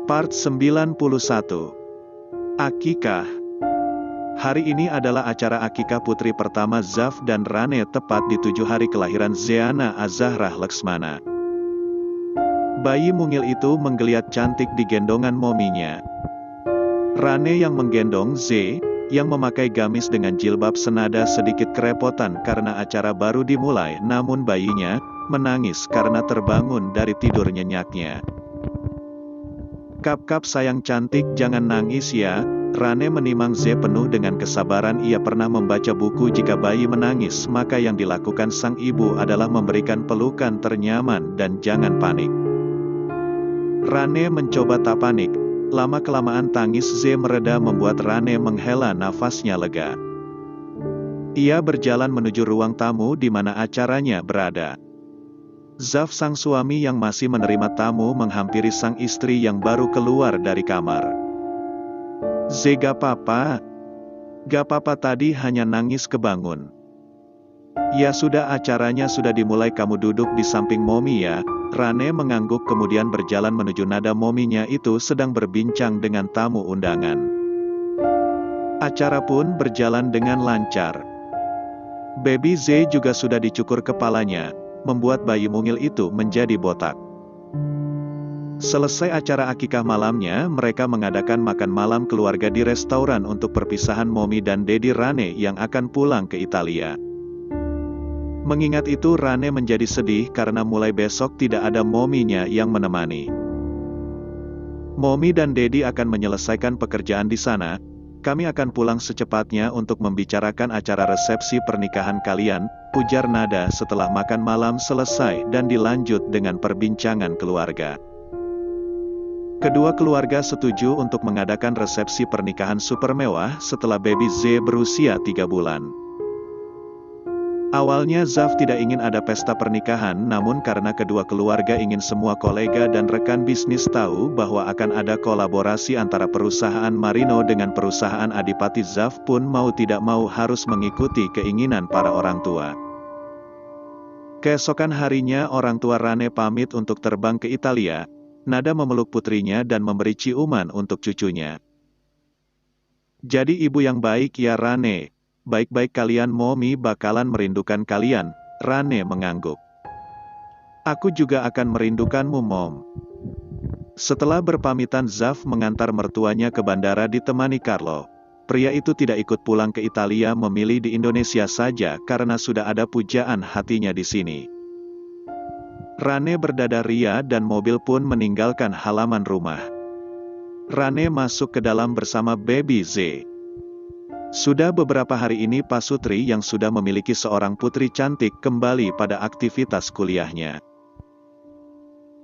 Part 91. Akikah. Hari ini adalah acara akikah putri pertama Zaf dan Rane tepat di 7 hari kelahiran Zeana Azahrah Laksmana. Bayi mungil itu menggeliat cantik di gendongan mominya. Rane yang menggendong Z, yang memakai gamis dengan jilbab senada sedikit kerepotan karena acara baru dimulai, namun bayinya menangis karena terbangun dari tidur nyenyaknya. Kap-kap sayang cantik, jangan nangis ya. Rane menimang Z penuh dengan kesabaran. Ia pernah membaca buku jika bayi menangis, maka yang dilakukan sang ibu adalah memberikan pelukan ternyaman dan jangan panik. Rane mencoba tak panik. Lama-kelamaan tangis Z mereda membuat Rane menghela nafasnya lega. Ia berjalan menuju ruang tamu di mana acaranya berada. Zaf sang suami yang masih menerima tamu menghampiri sang istri yang baru keluar dari kamar. Z, gak apa-apa. Gak apa-apa, tadi hanya nangis kebangun. Ya sudah, acaranya sudah dimulai, kamu duduk di samping momi ya. Rane mengangguk kemudian berjalan menuju nada mominya itu sedang berbincang dengan tamu undangan. Acara pun berjalan dengan lancar. Baby Z juga sudah dicukur kepalanya, membuat bayi mungil itu menjadi botak. Selesai acara akikah malamnya, mereka mengadakan makan malam keluarga di restoran untuk perpisahan Momi dan Dedi Rane yang akan pulang ke Italia. Mengingat itu, Rane menjadi sedih karena mulai besok tidak ada mominya yang menemani. Momi dan Dedi akan menyelesaikan pekerjaan di sana. Kami akan pulang secepatnya untuk membicarakan acara resepsi pernikahan kalian, ujar Nada setelah makan malam selesai dan dilanjut dengan perbincangan keluarga. Kedua keluarga setuju untuk mengadakan resepsi pernikahan super mewah setelah baby Z berusia 3 bulan. Awalnya Zaf tidak ingin ada pesta pernikahan, namun karena kedua keluarga ingin semua kolega dan rekan bisnis tahu bahwa akan ada kolaborasi antara perusahaan Marino dengan perusahaan Adipati, Zaf pun mau tidak mau harus mengikuti keinginan para orang tua. Keesokan harinya orang tua Rane pamit untuk terbang ke Italia. Nada memeluk putrinya dan memberi ciuman untuk cucunya. Jadi ibu yang baik ya Rane. Baik-baik kalian, Momi bakalan merindukan kalian. Rane mengangguk. Aku juga akan merindukanmu, Mom. Setelah berpamitan, Zaf mengantar mertuanya ke bandara ditemani Carlo. Pria itu tidak ikut pulang ke Italia, memilih di Indonesia saja karena sudah ada pujaan hatinya di sini. Rane berdada ria dan mobil pun meninggalkan halaman rumah. Rane masuk ke dalam bersama baby Z. Sudah beberapa hari ini Pasutri yang sudah memiliki seorang putri cantik kembali pada aktivitas kuliahnya.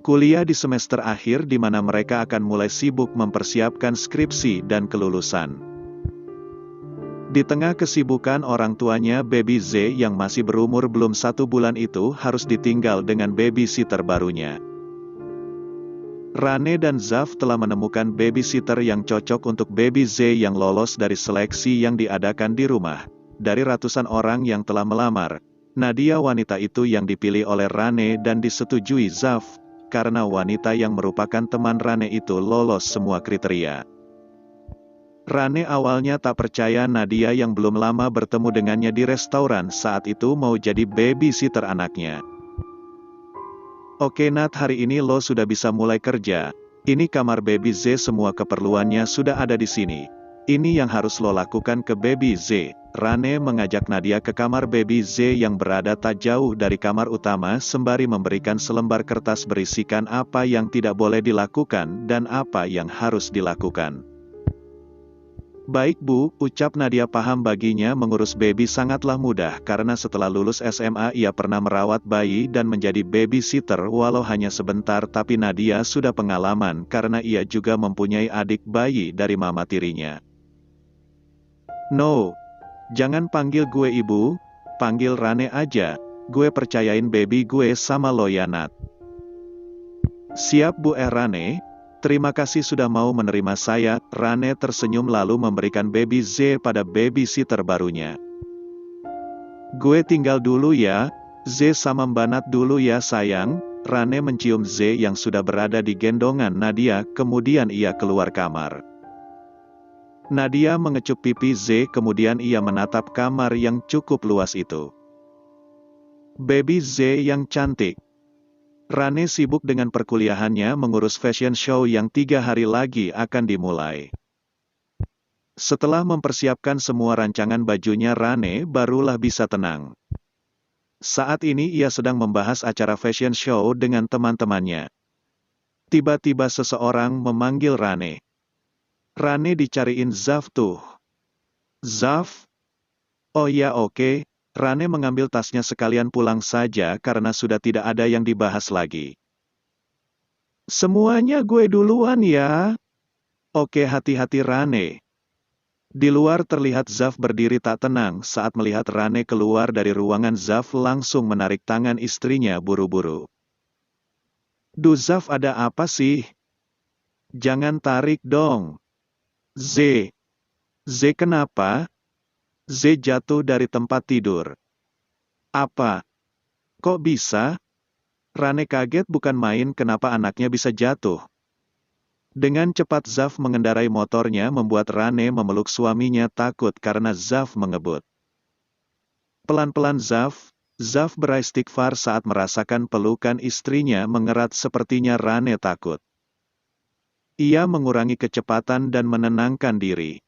Kuliah di semester akhir di mana mereka akan mulai sibuk mempersiapkan skripsi dan kelulusan. Di tengah kesibukan orang tuanya, baby Z yang masih berumur belum 1 bulan itu harus ditinggal dengan babysitter barunya. Rane dan Zaf telah menemukan babysitter yang cocok untuk baby Z yang lolos dari seleksi yang diadakan di rumah. Dari ratusan orang yang telah melamar, Nadia wanita itu yang dipilih oleh Rane dan disetujui Zaf, karena wanita yang merupakan teman Rane itu lolos semua kriteria. Rane awalnya tak percaya Nadia yang belum lama bertemu dengannya di restoran saat itu mau jadi babysitter anaknya. Oke Nat, hari ini lo sudah bisa mulai kerja. Ini kamar baby Z, semua keperluannya sudah ada di sini. Ini yang harus lo lakukan ke baby Z. Rane mengajak Nadia ke kamar baby Z yang berada tak jauh dari kamar utama sembari memberikan selembar kertas berisikan apa yang tidak boleh dilakukan dan apa yang harus dilakukan. Baik Bu, ucap Nadia. Paham, baginya mengurus baby sangatlah mudah karena setelah lulus SMA ia pernah merawat bayi dan menjadi babysitter walau hanya sebentar, tapi Nadia sudah pengalaman karena ia juga mempunyai adik bayi dari mama tirinya. No, jangan panggil gue ibu, panggil Rane aja, gue percayain baby gue sama lo ya Nat. Siap Bu Rane. Terima kasih sudah mau menerima saya. Rane tersenyum lalu memberikan baby Z pada babysitter barunya. Gue tinggal dulu ya, Z sama Mbak Nat dulu ya sayang. Rane mencium Z yang sudah berada di gendongan Nadia, kemudian ia keluar kamar. Nadia mengecup pipi Z, kemudian ia menatap kamar yang cukup luas itu. Baby Z yang cantik. Rane sibuk dengan perkuliahannya mengurus fashion show yang 3 hari lagi akan dimulai. Setelah mempersiapkan semua rancangan bajunya, Rane barulah bisa tenang. Saat ini ia sedang membahas acara fashion show dengan teman-temannya. Tiba-tiba seseorang memanggil Rane. Rane dicariin Zaf tuh. Zaf? Oh ya oke. Rane mengambil tasnya sekalian pulang saja karena sudah tidak ada yang dibahas lagi. Semuanya gue duluan ya. Oke, hati-hati Rane. Di luar terlihat Zaf berdiri tak tenang saat melihat Rane keluar dari ruangan. Zaf langsung menarik tangan istrinya buru-buru. Duh Zaf, ada apa sih? Jangan tarik dong. Z kenapa? Z jatuh dari tempat tidur. Apa? Kok bisa? Rane kaget bukan main kenapa anaknya bisa jatuh. Dengan cepat Zaf mengendarai motornya membuat Rane memeluk suaminya takut karena Zaf mengebut. Pelan-pelan Zaf beristighfar saat merasakan pelukan istrinya mengerat, sepertinya Rane takut. Ia mengurangi kecepatan dan menenangkan diri.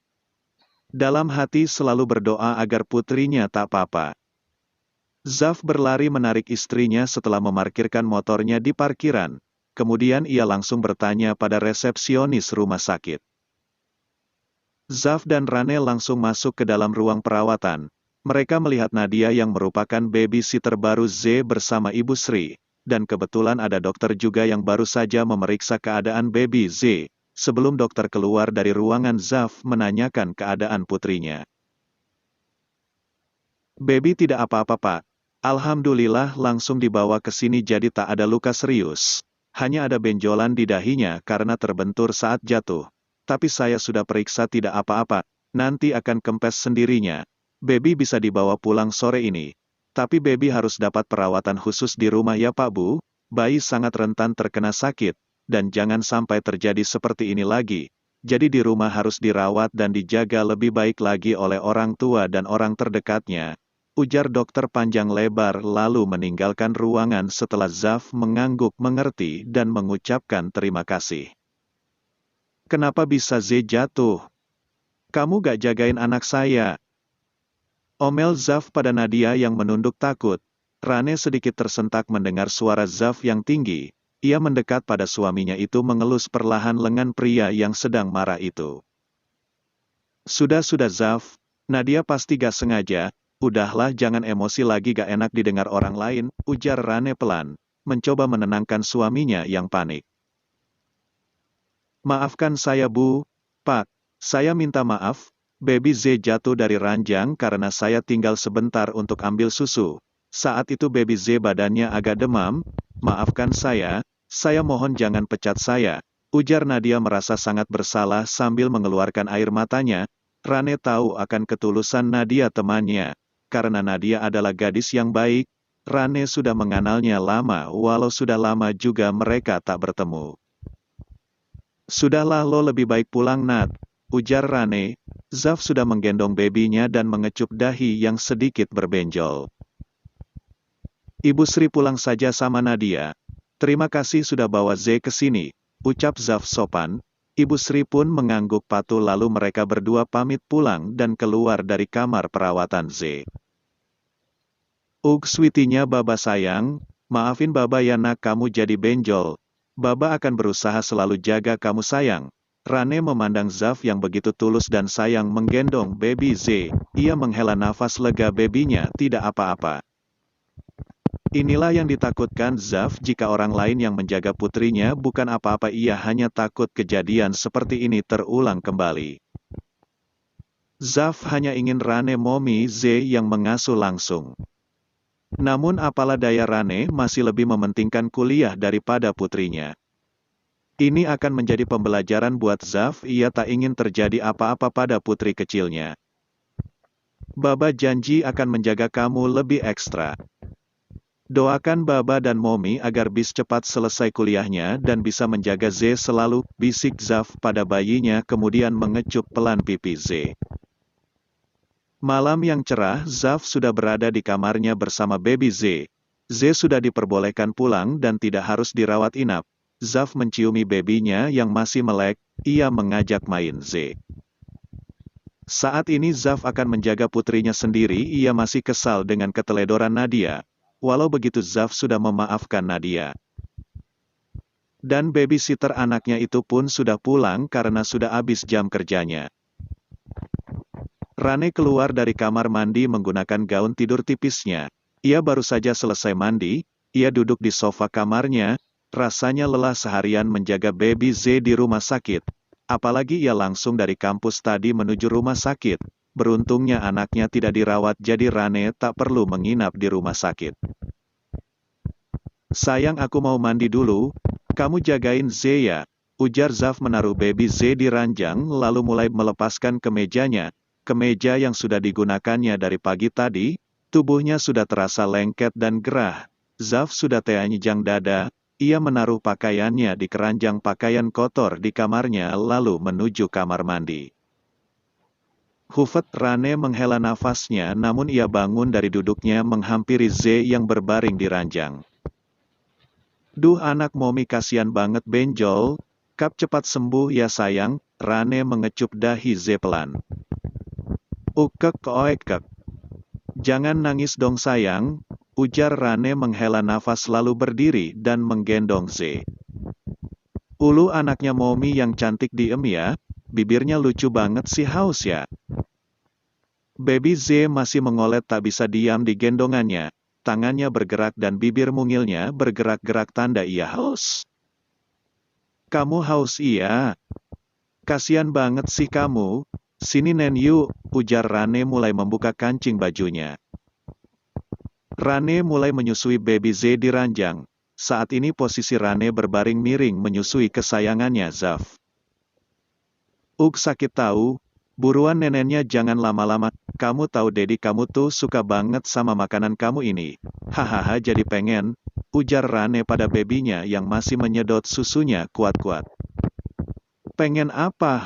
Dalam hati selalu berdoa agar putrinya tak apa-apa. Zaf berlari menarik istrinya setelah memarkirkan motornya di parkiran. Kemudian ia langsung bertanya pada resepsionis rumah sakit. Zaf dan Rane langsung masuk ke dalam ruang perawatan. Mereka melihat Nadia yang merupakan babysitter baru Z bersama Ibu Sri. Dan kebetulan ada dokter juga yang baru saja memeriksa keadaan baby Z. Sebelum dokter keluar dari ruangan, Zaf menanyakan keadaan putrinya. Baby tidak apa-apa Pak. Alhamdulillah, langsung dibawa ke sini jadi tak ada luka serius. Hanya ada benjolan di dahinya karena terbentur saat jatuh. Tapi saya sudah periksa tidak apa-apa, nanti akan kempes sendirinya. Baby bisa dibawa pulang sore ini. Tapi baby harus dapat perawatan khusus di rumah ya Pak Bu. Bayi sangat rentan terkena sakit. Dan jangan sampai terjadi seperti ini lagi. Jadi di rumah harus dirawat dan dijaga lebih baik lagi oleh orang tua dan orang terdekatnya. Ujar dokter panjang lebar lalu meninggalkan ruangan setelah Zaf mengangguk mengerti dan mengucapkan terima kasih. Kenapa bisa Z jatuh? Kamu gak jagain anak saya? Omel Zaf pada Nadia yang menunduk takut. Rane sedikit tersentak mendengar suara Zaf yang tinggi. Ia mendekat pada suaminya itu mengelus perlahan lengan pria yang sedang marah itu. Sudah Zaf, Nadia pasti gak sengaja. Udahlah, jangan emosi lagi, gak enak didengar orang lain, ujar Rane pelan, mencoba menenangkan suaminya yang panik. Maafkan saya Bu, Pak, saya minta maaf, baby Z jatuh dari ranjang karena saya tinggal sebentar untuk ambil susu. Saat itu baby Z badannya agak demam, maafkan saya mohon jangan pecat saya, ujar Nadia merasa sangat bersalah sambil mengeluarkan air matanya. Rane tahu akan ketulusan Nadia temannya. Karena Nadia adalah gadis yang baik, Rane sudah mengenalnya lama walau sudah lama juga mereka tak bertemu. Sudahlah, lo lebih baik pulang Nat, ujar Rane. Zaf sudah menggendong babynya dan mengecup dahi yang sedikit berbenjol. Ibu Sri pulang saja sama Nadia. Terima kasih sudah bawa Z ke sini, ucap Zaf sopan. Ibu Sri pun mengangguk patuh lalu mereka berdua pamit pulang dan keluar dari kamar perawatan Z. Sweetie-nya Baba sayang, maafin Baba ya nak, kamu jadi benjol. Baba akan berusaha selalu jaga kamu sayang. Rane memandang Zaf yang begitu tulus dan sayang menggendong baby Z. Ia menghela nafas lega, babynya tidak apa-apa. Inilah yang ditakutkan Zaf jika orang lain yang menjaga putrinya bukan apa-apa, ia hanya takut kejadian seperti ini terulang kembali. Zaf hanya ingin Rane Mommy Z yang mengasuh langsung. Namun apalah daya, Rane masih lebih mementingkan kuliah daripada putrinya. Ini akan menjadi pembelajaran buat Zaf, ia tak ingin terjadi apa-apa pada putri kecilnya. Baba janji akan menjaga kamu lebih ekstra. Doakan Baba dan Mommy agar bis cepat selesai kuliahnya dan bisa menjaga Z selalu, bisik Zaf pada bayinya kemudian mengecup pelan pipi Z. Malam yang cerah, Zaf sudah berada di kamarnya bersama baby Z. Z sudah diperbolehkan pulang dan tidak harus dirawat inap. Zaf menciumi babynya yang masih melek, ia mengajak main Z. Saat ini Zaf akan menjaga putrinya sendiri, ia masih kesal dengan keteledoran Nadia. Walau begitu Zaf sudah memaafkan Nadia. Dan babysitter anaknya itu pun sudah pulang karena sudah habis jam kerjanya. Rane keluar dari kamar mandi menggunakan gaun tidur tipisnya. Ia baru saja selesai mandi, ia duduk di sofa kamarnya, rasanya lelah seharian menjaga baby Z di rumah sakit. Apalagi ia langsung dari kampus tadi menuju rumah sakit. Beruntungnya anaknya tidak dirawat jadi Rane tak perlu menginap di rumah sakit. Sayang aku mau mandi dulu, kamu jagain Z ya, ujar Zaf menaruh baby Z di ranjang lalu mulai melepaskan kemejanya. Kemeja yang sudah digunakannya dari pagi tadi, tubuhnya sudah terasa lengket dan gerah. Zaf sudah telanjang dada, ia menaruh pakaiannya di keranjang pakaian kotor di kamarnya lalu menuju kamar mandi. Hufet Rane menghela nafasnya namun ia bangun dari duduknya menghampiri Z yang berbaring di ranjang. Duh anak Mommy kasihan banget benjol, kap cepat sembuh ya sayang, Rane mengecup dahi Z pelan. Ukek koekek. Jangan nangis dong sayang, ujar Rane menghela nafas lalu berdiri dan menggendong Z. Ulu anaknya Mommy yang cantik diem ya, bibirnya lucu banget sih haus ya. Baby Z masih mengolet tak bisa diam di gendongannya, tangannya bergerak dan bibir mungilnya bergerak-gerak tanda ia haus. Kamu haus iya? Kasian banget sih kamu. Sini Nen yuk, ujar Rane mulai membuka kancing bajunya. Rane mulai menyusui baby Z di ranjang. Saat ini posisi Rane berbaring miring menyusui kesayangannya Zaf. Sakit tahu. Buruan neneknya jangan lama-lama, kamu tahu Dedi kamu tuh suka banget sama makanan kamu ini. Hahaha jadi pengen, ujar Rane pada bebinya yang masih menyedot susunya kuat-kuat. Pengen apa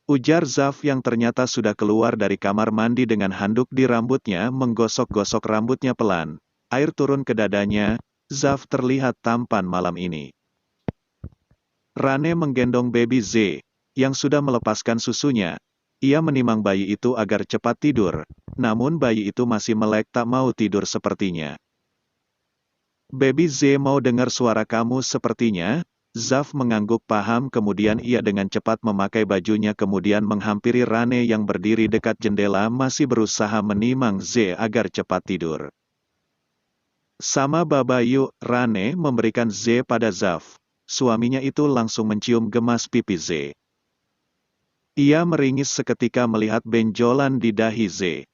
Ujar Zaf yang ternyata sudah keluar dari kamar mandi dengan handuk di rambutnya menggosok-gosok rambutnya pelan. Air turun ke dadanya, Zaf terlihat tampan malam ini. Rane menggendong baby Z, yang sudah melepaskan susunya. Ia menimang bayi itu agar cepat tidur, namun bayi itu masih melek tak mau tidur sepertinya. Baby Z mau dengar suara kamu sepertinya, Zaf mengangguk paham kemudian ia dengan cepat memakai bajunya kemudian menghampiri Rane yang berdiri dekat jendela masih berusaha menimang Z agar cepat tidur. Sama Baba yuk, Rane memberikan Z pada Zaf. Suaminya itu langsung mencium gemas pipi Z. Ia meringis seketika melihat benjolan di dahi Z.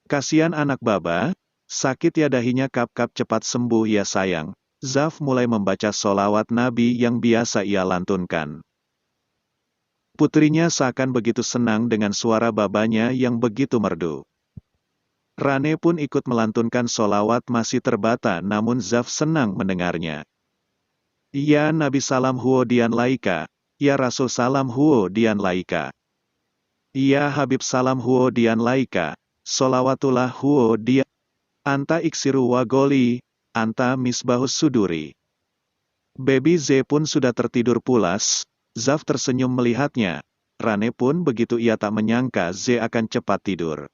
Kasihan anak Baba, sakit ya dahinya kap-kap cepat sembuh ya sayang. Zaf mulai membaca solawat Nabi yang biasa ia lantunkan. Putrinya seakan begitu senang dengan suara babanya yang begitu merdu. Rane pun ikut melantunkan solawat masih terbata namun Zaf senang mendengarnya. Ya Nabi salam huo dian laika. Ya Rasul salam huo dian laika. Ya Habib salam huo dian laika. Solawatullah huo dian. Anta iksiru wa goli, anta misbahus suduri. Baby Z pun sudah tertidur pulas, Zaf tersenyum melihatnya. Rane pun begitu ia tak menyangka Z akan cepat tidur.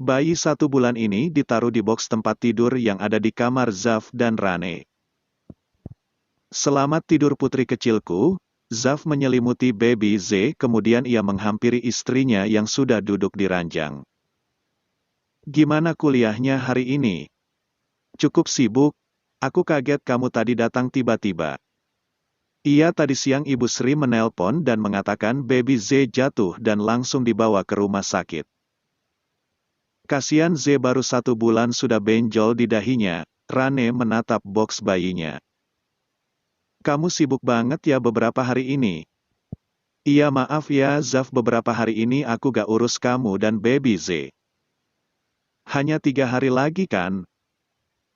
Bayi 1 bulan ini ditaruh di boks tempat tidur yang ada di kamar Zaf dan Rane. Selamat tidur putri kecilku, Zaf menyelimuti baby Z kemudian ia menghampiri istrinya yang sudah duduk di ranjang. Gimana kuliahnya hari ini? Cukup sibuk, aku kaget kamu tadi datang tiba-tiba. Iya tadi siang Ibu Sri menelpon dan mengatakan baby Z jatuh dan langsung dibawa ke rumah sakit. Kasihan Z baru 1 bulan sudah benjol di dahinya, Rane menatap boks bayinya. Kamu sibuk banget ya beberapa hari ini. Iya maaf ya Zaf beberapa hari ini aku gak urus kamu dan baby Z. Hanya 3 hari lagi kan?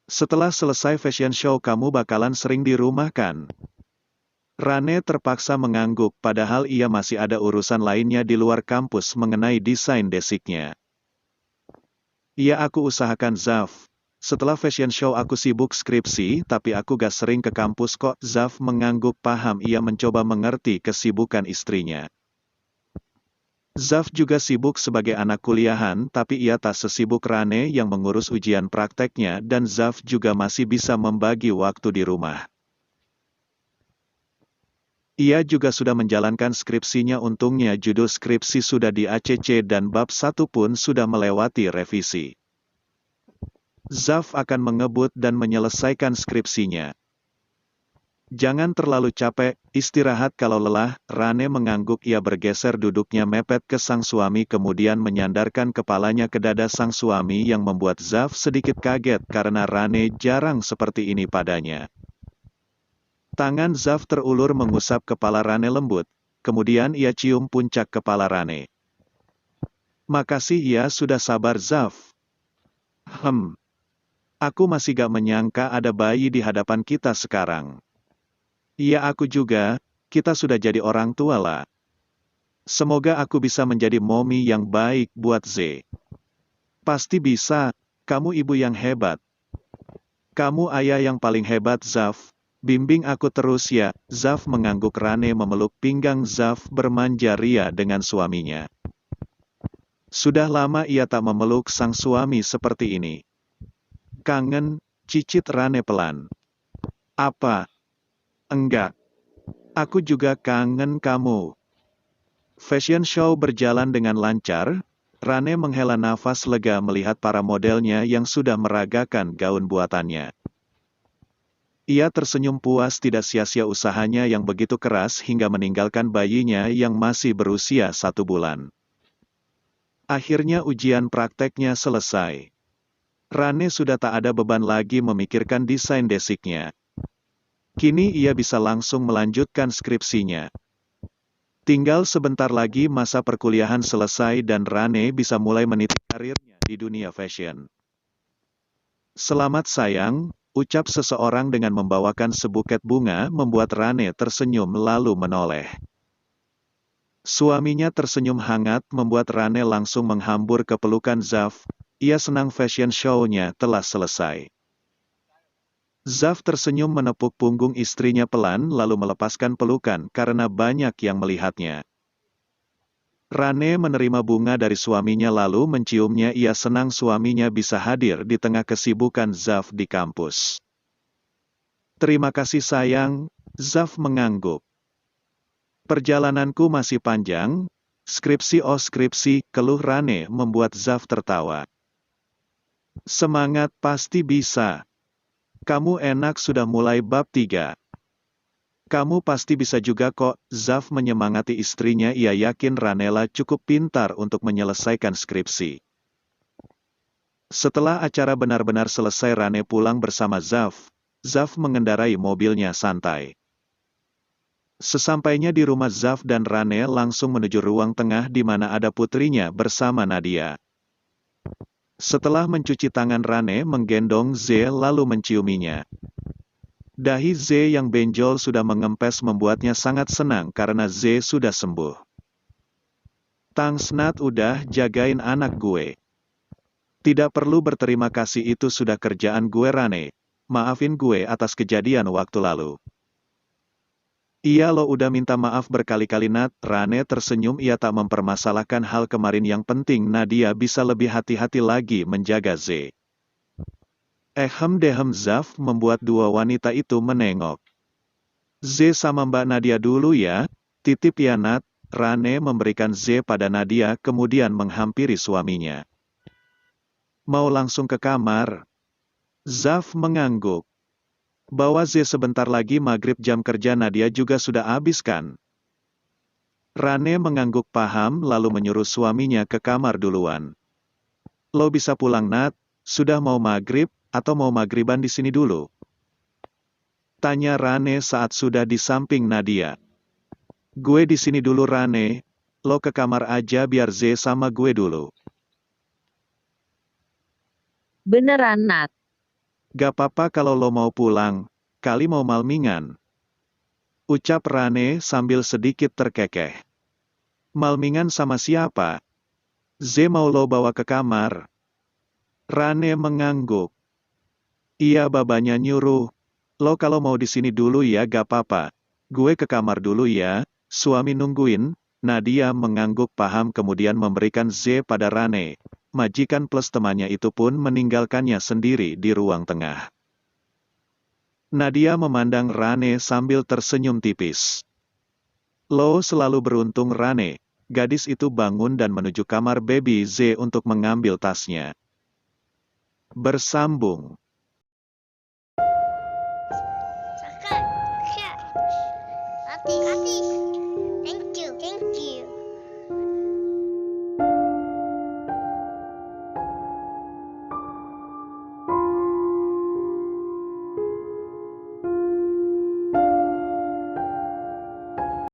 Setelah selesai fashion show kamu bakalan sering di rumah kan? Rane terpaksa mengangguk padahal ia masih ada urusan lainnya di luar kampus mengenai desain desiknya. Iya aku usahakan Zaf. Setelah fashion show aku sibuk skripsi tapi aku gak sering ke kampus kok. Zaf mengangguk paham ia mencoba mengerti kesibukan istrinya. Zaf juga sibuk sebagai anak kuliahan tapi ia tak sesibuk Rane yang mengurus ujian prakteknya dan Zaf juga masih bisa membagi waktu di rumah. Ia juga sudah menjalankan skripsinya untungnya judul skripsi sudah di ACC dan bab 1 pun sudah melewati revisi. Zaf akan mengebut dan menyelesaikan skripsinya. Jangan terlalu capek, istirahat kalau lelah, Rane mengangguk ia bergeser duduknya mepet ke sang suami kemudian menyandarkan kepalanya ke dada sang suami yang membuat Zaf sedikit kaget karena Rane jarang seperti ini padanya. Tangan Zaf terulur mengusap kepala Rane lembut, kemudian ia cium puncak kepala Rane. Makasih ya sudah sabar Zaf. Aku masih gak menyangka ada bayi di hadapan kita sekarang. Iya aku juga, kita sudah jadi orang tua lah. Semoga aku bisa menjadi mommy yang baik buat Z. Pasti bisa, kamu ibu yang hebat. Kamu ayah yang paling hebat Zaf. Bimbing aku terus ya, Zaf mengangguk. Rane memeluk pinggang Zaf bermanja ria dengan suaminya. Sudah lama ia tak memeluk sang suami seperti ini. Kangen, cicit Rane pelan. Apa? Enggak. Aku juga kangen kamu. Fashion show berjalan dengan lancar, Rane menghela nafas lega melihat para modelnya yang sudah meragakan gaun buatannya. Ia tersenyum puas tidak sia-sia usahanya yang begitu keras hingga meninggalkan bayinya yang masih berusia 1 bulan. Akhirnya ujian prakteknya selesai. Rane sudah tak ada beban lagi memikirkan desain desiknya. Kini ia bisa langsung melanjutkan skripsinya. Tinggal sebentar lagi masa perkuliahan selesai dan Rane bisa mulai meniti karirnya di dunia fashion. Selamat sayang, ucap seseorang dengan membawakan sebuket bunga membuat Rane tersenyum lalu menoleh. Suaminya tersenyum hangat membuat Rane langsung menghambur ke pelukan Zaf. Ia senang fashion show-nya telah selesai. Zaf tersenyum menepuk punggung istrinya pelan lalu melepaskan pelukan karena banyak yang melihatnya. Rane menerima bunga dari suaminya lalu menciumnya. Ia senang suaminya bisa hadir di tengah kesibukan Zaf di kampus. Terima kasih sayang, Zaf mengangguk. Perjalananku masih panjang, skripsi oh skripsi, keluh Rane membuat Zaf tertawa. Semangat pasti bisa. Kamu enak sudah mulai bab 3. Kamu pasti bisa juga kok, Zaf menyemangati istrinya. Ia yakin Ranela cukup pintar untuk menyelesaikan skripsi. Setelah acara benar-benar selesai Rane pulang bersama Zaf. Zaf mengendarai mobilnya santai. Sesampainya di rumah Zaf dan Rane langsung menuju ruang tengah di mana ada putrinya bersama Nadia. Setelah mencuci tangan Rane menggendong Z lalu menciuminya. Dahi Z yang benjol sudah mengempes membuatnya sangat senang karena Z sudah sembuh. Thanks Nat udah jagain anak gue. Tidak perlu berterima kasih itu sudah kerjaan gue Rane. Maafin gue atas kejadian waktu lalu. Iya lo udah minta maaf berkali-kali Nat. Rane tersenyum ia tak mempermasalahkan hal kemarin yang penting Nadia bisa lebih hati-hati lagi menjaga Z. Dehem Zaf membuat dua wanita itu menengok. Z sama Mbak Nadia dulu ya, titip ya Nat. Rane memberikan Z pada Nadia kemudian menghampiri suaminya. Mau langsung ke kamar? Zaf mengangguk. Bawa Z sebentar lagi maghrib jam kerja Nadia juga sudah habis kan? Rane mengangguk paham lalu menyuruh suaminya ke kamar duluan. Lo bisa pulang Nat, sudah mau maghrib, atau mau maghriban di sini dulu? Tanya Rane saat sudah di samping Nadia. Gue di sini dulu Rane, lo ke kamar aja biar Z sama gue dulu. Beneran, Nat. Gak apa-apa kalau lo mau pulang, kali mau malmingan. Ucap Rane sambil sedikit terkekeh. Malmingan sama siapa? Z mau lo bawa ke kamar? Rane mengangguk. Iya babanya nyuruh. Lo kalau mau di sini dulu ya gak apa-apa. Gue ke kamar dulu ya, suami nungguin. Nadia mengangguk paham kemudian memberikan Z pada Rane. Majikan plus temannya itu pun meninggalkannya sendiri di ruang tengah. Nadia memandang Rane sambil tersenyum tipis. Lo selalu beruntung Rane. Gadis itu bangun dan menuju kamar baby Z untuk mengambil tasnya. Bersambung.